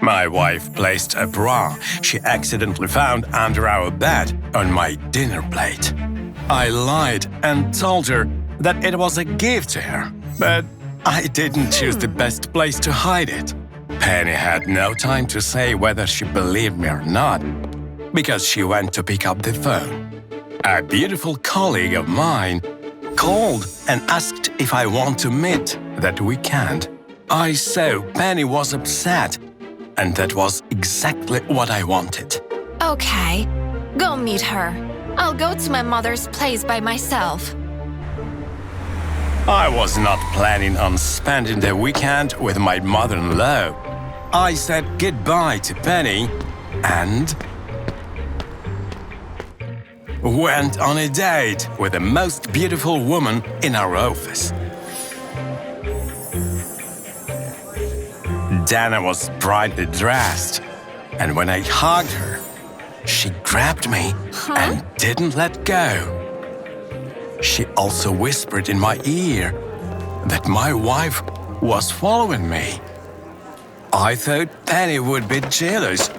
My wife placed a bra she accidentally found under our bed on my dinner plate. I lied and told her that it was a gift to her, but I didn't choose the best place to hide it. Penny had no time to say whether she believed me or not, because she went to pick up the phone. A beautiful colleague of mine called and asked if I want to meet that weekend. I saw Penny was upset, and that was exactly what I wanted. Okay, go meet her. I'll go to my mother's place by myself. I was not planning on spending the weekend with my mother-in-law. I said goodbye to Penny and went on a date with the most beautiful woman in our office. Dana was brightly dressed, and when I hugged her, she grabbed me and didn't let go. She also whispered in my ear that my wife was following me. I thought Penny would be jealous,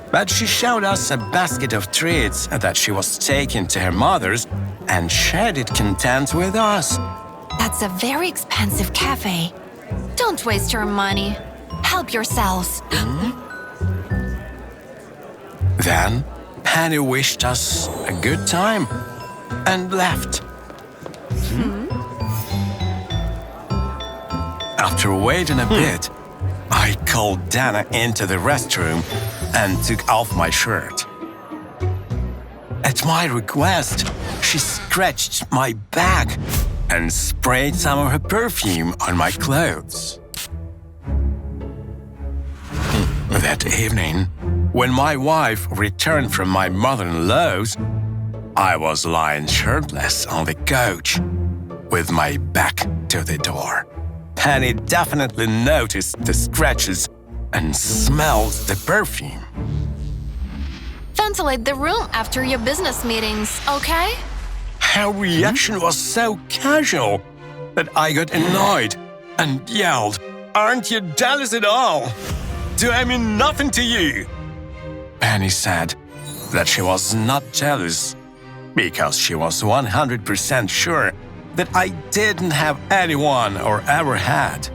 but she showed us a basket of treats that she was taking to her mother's and shared it content with us. That's a very expensive cafe. Don't waste your money. Help yourselves. Then Penny wished us a good time and left. After waiting a bit, I called Dana into the restroom and took off my shirt. At my request, she scratched my back and sprayed some of her perfume on my clothes. That evening, when my wife returned from my mother-in-law's, I was lying shirtless on the couch with my back to the door. Penny definitely noticed the scratches and smelled the perfume. Ventilate the room after your business meetings, okay? Her reaction was so casual that I got annoyed and yelled, "Aren't you jealous at all? Do I mean nothing to you?" Penny said that she was not jealous because she was 100% sure that I didn't have anyone or ever had.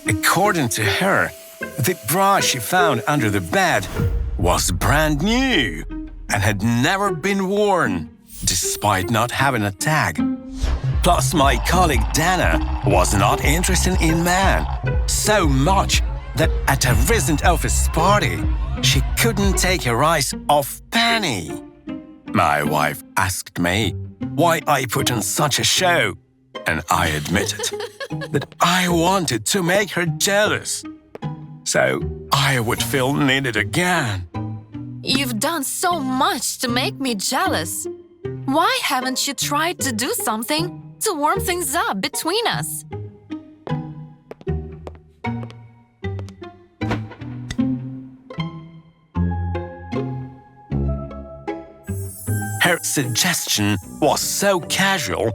According to her, the bra she found under the bed was brand new and had never been worn, despite not having a tag. Plus, my colleague Dana was not interested in men so much that at a recent office party, she couldn't take her eyes off Penny. My wife asked me why I put on such a show, and I admitted that I wanted to make her jealous, so I would feel needed again. You've done so much to make me jealous. Why haven't you tried to do something to warm things up between us? Her suggestion was so casual.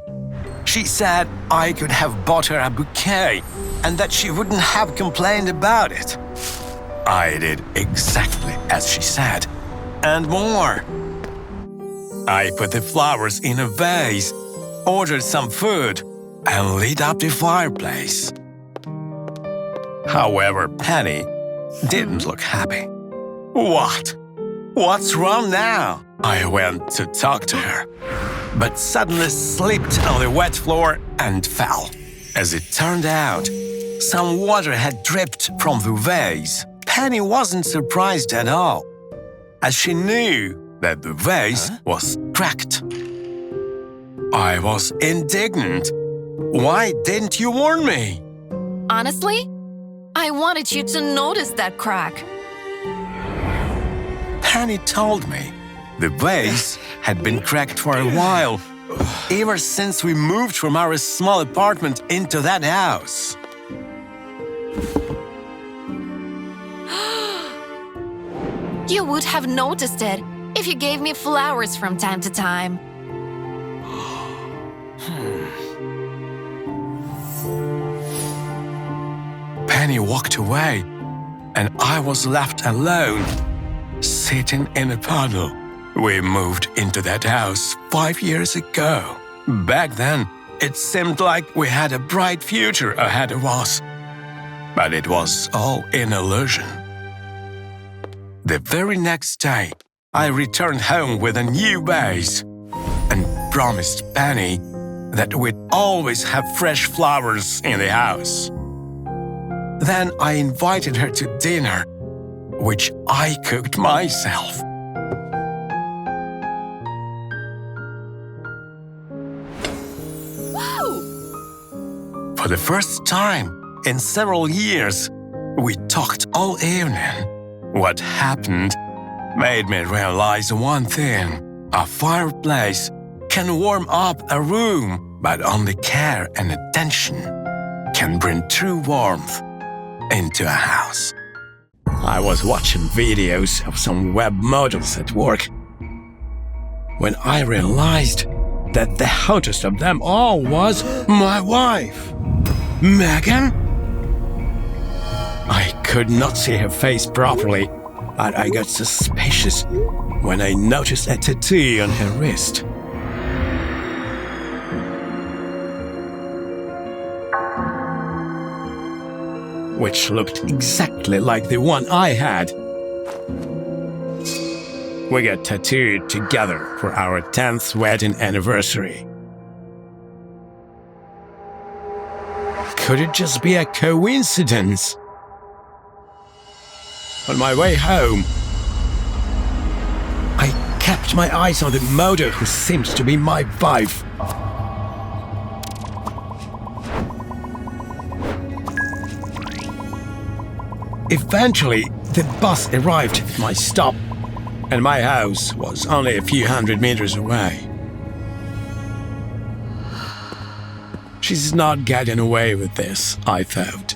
She said I could have bought her a bouquet and that she wouldn't have complained about it. I did exactly as she said, and more. I put the flowers in a vase, ordered some food, and lit up the fireplace. However, Penny didn't look happy. What? What's wrong now? I went to talk to her, but suddenly slipped on the wet floor and fell. As it turned out, some water had dripped from the vase. Penny wasn't surprised at all, as she knew that the vase was cracked. I was indignant. Why didn't you warn me? Honestly, I wanted you to notice that crack. Penny told me the vase had been cracked for a while, ever since we moved from our small apartment into that house. You would have noticed it if you gave me flowers from time to time. Penny walked away, and I was left alone, sitting in a puddle. We moved into that house 5 years ago. Back then, it seemed like we had a bright future ahead of us. But it was all an illusion. The very next day, I returned home with a new vase and promised Penny that we'd always have fresh flowers in the house. Then I invited her to dinner, which I cooked myself. Whoa! For the first time in several years, we talked all evening. What happened made me realize one thing. A fireplace can warm up a room, but only care and attention can bring true warmth into a house. I was watching videos of some web models at work when I realized that the hottest of them all was my wife, Megan. I could not see her face properly, but I got suspicious when I noticed a tattoo on her wrist. Which looked exactly like the one I had. We got tattooed together for our 10th wedding anniversary. Could it just be a coincidence? On my way home, I kept my eyes on the model who seems to be my wife. Eventually, the bus arrived at my stop, and my house was only a few hundred meters away. She's not getting away with this, I thought.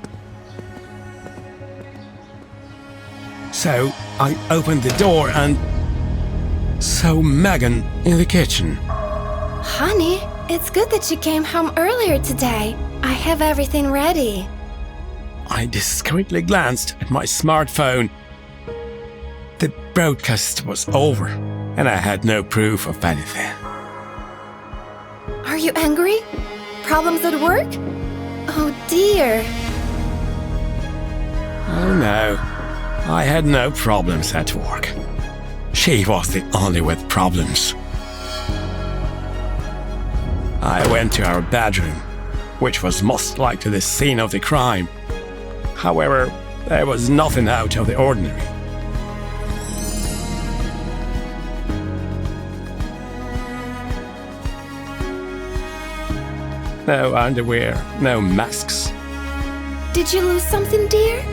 So I opened the door and saw Megan in the kitchen. Honey, it's good that you came home earlier today. I have everything ready. I discreetly glanced at my smartphone. The broadcast was over, and I had no proof of anything. Are you angry? Problems at work? Oh dear. Oh no, I had no problems at work. She was the only with problems. I went to our bedroom, which was most likely the scene of the crime. However, there was nothing out of the ordinary. No underwear, no masks. Did you lose something, dear?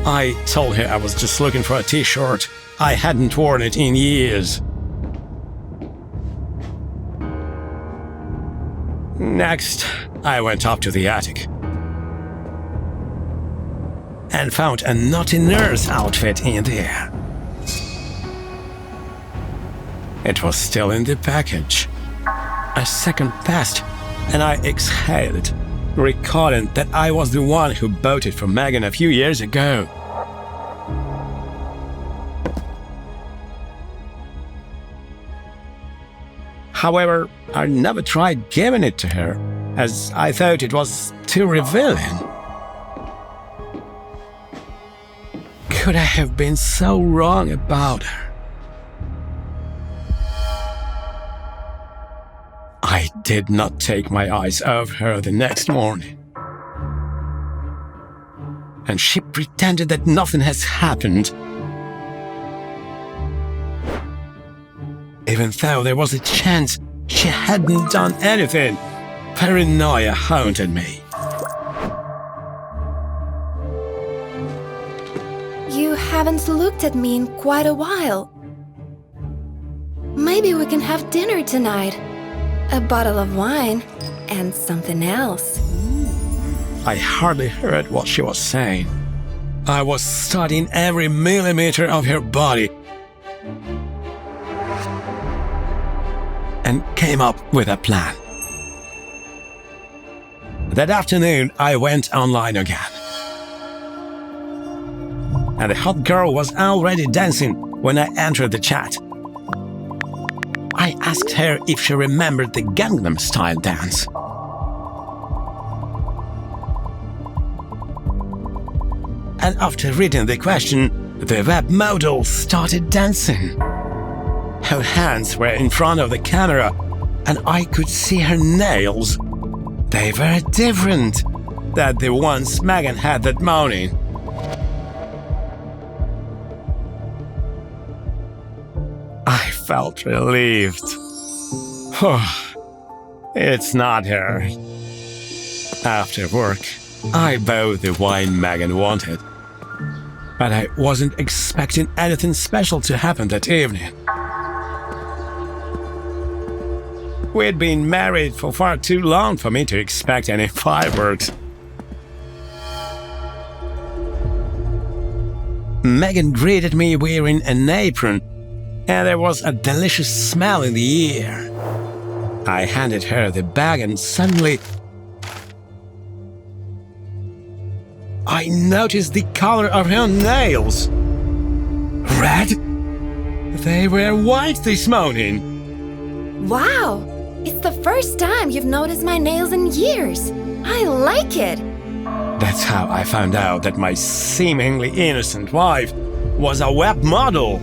I told her I was just looking for a t-shirt. I hadn't worn it in years. Next, I went up to the attic and found a naughty nurse outfit in there. It was still in the package. A second passed, and I exhaled, recalling that I was the one who bought it for Megan a few years ago. However, I never tried giving it to her, as I thought it was too revealing. Could I have been so wrong about her? I did not take my eyes off her the next morning. And she pretended that nothing has happened, even though there was a chance she hadn't done anything. Paranoia haunted me. You haven't looked at me in quite a while. Maybe we can have dinner tonight. A bottle of wine and something else. I hardly heard what she was saying. I was studying every millimeter of her body and came up with a plan. That afternoon, I went online again. and the hot girl was already dancing when I entered the chat. I asked her if she remembered the Gangnam Style dance. And after reading the question, the web model started dancing. Her hands were in front of the camera, and I could see her nails. They were different than the ones Megan had that morning. I felt relieved. It's not her. After work, I bought the wine Megan wanted. But I wasn't expecting anything special to happen that evening. We'd been married for far too long for me to expect any fireworks. Megan greeted me wearing an apron, and there was a delicious smell in the air. I handed her the bag, and suddenly I noticed the color of her nails. Red? They were white this morning. Wow! It's the first time you've noticed my nails in years. I like it. That's how I found out that my seemingly innocent wife was a web model.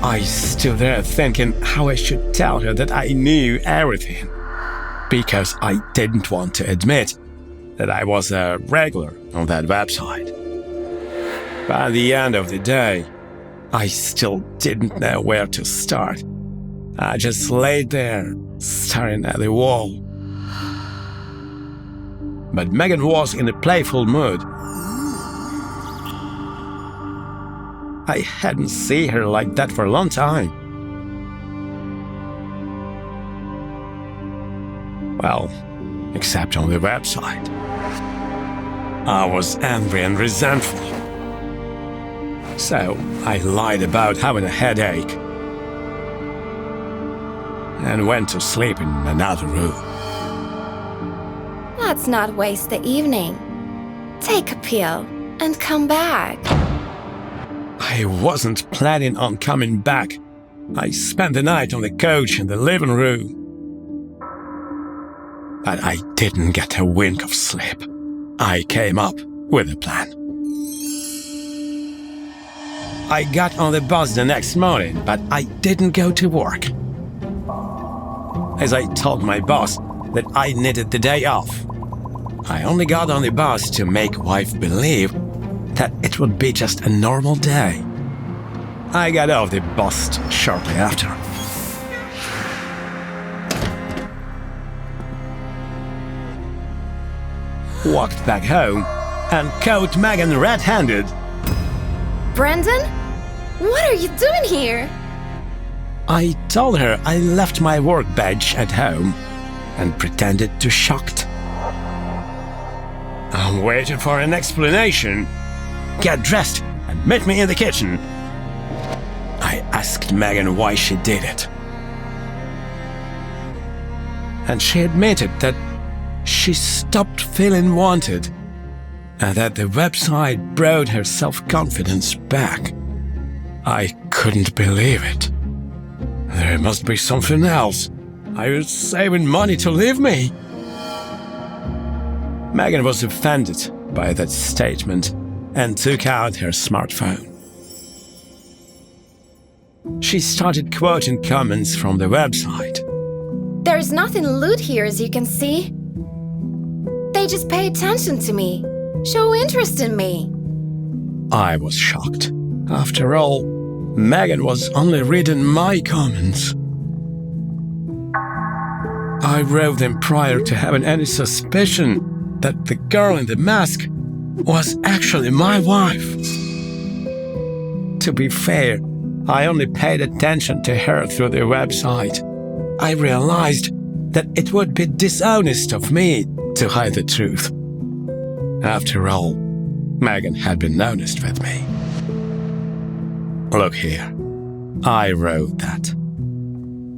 I stood there thinking how I should tell her that I knew everything, because I didn't want to admit that I was a regular on that website. But at the end of the day, I still didn't know where to start. I just laid there, staring at the wall. But Megan was in a playful mood. I hadn't seen her like that for a long time. Well, except on the website. I was angry and resentful. So I lied about having a headache and went to sleep in another room. Let's not waste the evening. Take a pill and come back. I wasn't planning on coming back. I spent the night on the couch in the living room. But I didn't get a wink of sleep. I came up with a plan. I got on the bus the next morning, but I didn't go to work. As I told my boss that I needed the day off, I only got on the bus to make wife believe that it would be just a normal day. I got off the bus shortly after. Walked back home and caught Megan red-handed. Brendan? What are you doing here? I told her I left my workbench at home and pretended to shocked. I'm waiting for an explanation. Get dressed and meet me in the kitchen. I asked Megan why she did it. And she admitted that she stopped feeling wanted and that the website brought her self-confidence back. I couldn't believe it. There must be something else. I was saving money to leave me. Megan was offended by that statement and took out her smartphone. She started quoting comments from the website. There's nothing lewd here, as you can see. They just pay attention to me, show interest in me. I was shocked. After all, Megan was only reading my comments. I wrote them prior to having any suspicion that the girl in the mask was actually my wife. To be fair, I only paid attention to her through the website. I realized that it would be dishonest of me to hide the truth. After all, Megan had been honest with me. Look here, I wrote that.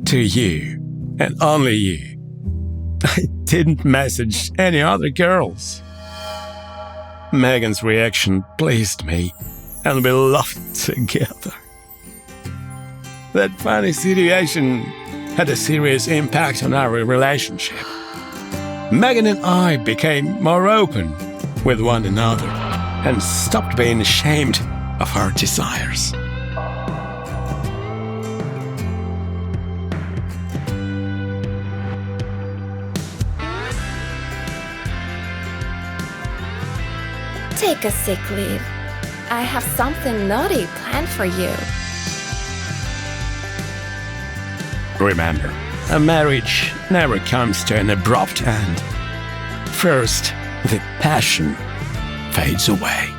To you, and only you. I didn't message any other girls. Megan's reaction pleased me, and we laughed together. That funny situation had a serious impact on our relationship. Megan and I became more open with one another and stopped being ashamed of our desires. Take a sick leave. I have something naughty planned for you. Remember, a marriage never comes to an abrupt end. First, the passion fades away.